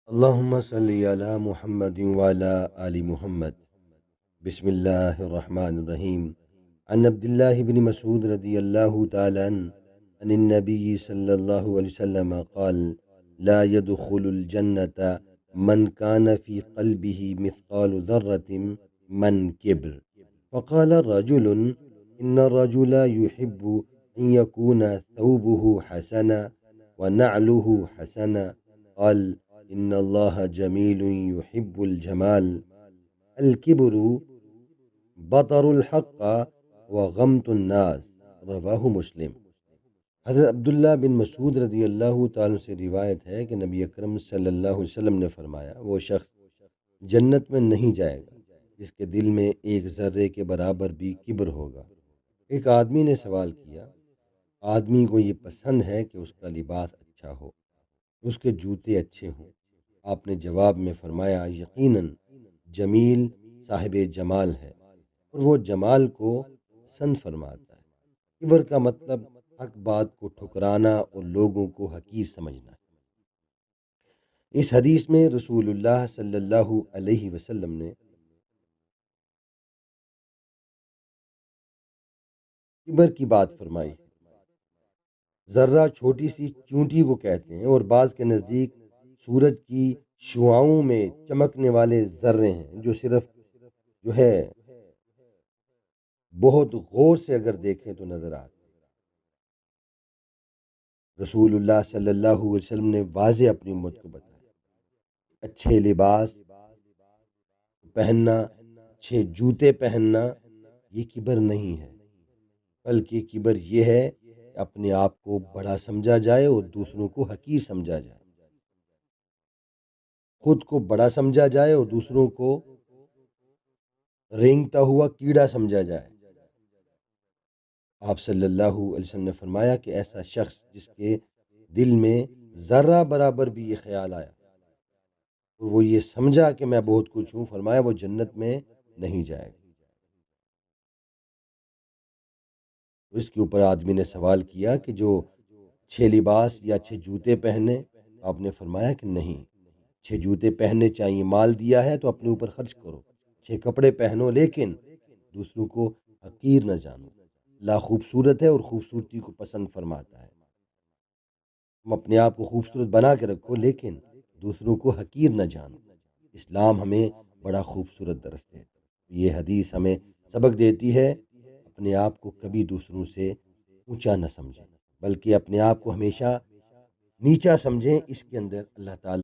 اللهم صل على محمد وعلى آل محمد. بسم الله الرحمن الرحيم. عن عبد الله بن مسعود رضي الله تعالى عنه عن النبي صلى الله عليه وسلم قال: لا يدخل الجنة من كان في قلبه مثقال ذرة من كبر. فقال رجل: إن الرجل يحب أن يكون ثوبه حسنا ونعله حسنا. قال: إن الله جميل يحب الجمال. الكبر بطر الحق وغمط الناس. رواہ مسلم. حضرت عبداللہ بن مسعود رضی اللہ تعالیٰ سے روایت ہے کہ نبی اکرم صلی اللہ علیہ وسلم نے فرمایا: وہ شخص جنت میں نہیں جائے گا جس کے دل میں ایک ذرے کے برابر بھی کبر ہوگا۔ ایک آدمی نے سوال کیا: آدمی کو یہ پسند ہے کہ اس کا لباس اچھا ہو، اس کے جوتے اچھے ہوں؟ آپ نے جواب میں فرمایا: یقیناً جمیل صاحب جمال ہے اور وہ جمال کو پسند فرماتا ہے۔ کبر کا مطلب حق بات کو ٹھکرانا اور لوگوں کو حقیر سمجھنا ہے۔ اس حدیث میں رسول اللہ صلی اللہ علیہ وسلم نے کبر کی بات فرمائی ہے۔ ذرہ چھوٹی سی چونٹی کو کہتے ہیں اور بعض کے نزدیک سورج کی شعاؤں میں چمکنے والے ذرے ہیں جو صرف بہت غور سے اگر دیکھیں تو نظر آتے ہیں۔ رسول اللہ صلی اللہ علیہ وسلم نے واضح اپنی امت کو بتایا: اچھے لباس پہننا، اچھے جوتے پہننا یہ کبر نہیں ہے، بلکہ کبر یہ ہے کہ اپنے آپ کو بڑا سمجھا جائے اور دوسروں کو حقیر سمجھا جائے، خود کو بڑا سمجھا جائے اور دوسروں کو رینگتا ہوا کیڑا سمجھا جائے۔ آپ صلی اللہ علیہ وسلم نے فرمایا کہ ایسا شخص جس کے دل میں ذرہ برابر بھی یہ خیال آیا اور وہ یہ سمجھا کہ میں بہت کچھ ہوں، فرمایا وہ جنت میں نہیں جائے گا۔ اس کے اوپر آدمی نے سوال کیا کہ جو اچھے لباس یا اچھے جوتے پہنے، آپ نے فرمایا کہ نہیں، اچھے جوتے پہننے چاہیے، مال دیا ہے تو اپنے اوپر خرچ کرو، اچھے کپڑے پہنو، لیکن دوسروں کو حقیر نہ جانو۔ اللہ خوبصورت ہے اور خوبصورتی کو پسند فرماتا ہے۔ تم اپنے آپ کو خوبصورت بنا کے رکھو لیکن دوسروں کو حقیر نہ جانو۔ اسلام ہمیں بڑا خوبصورت درس ہے۔ یہ حدیث ہمیں سبق دیتی ہے اپنے آپ کو کبھی دوسروں سے اونچا نہ سمجھیں، بلکہ اپنے آپ کو ہمیشہ نیچا سمجھیں۔ اس کے اندر اللہ تعالیٰ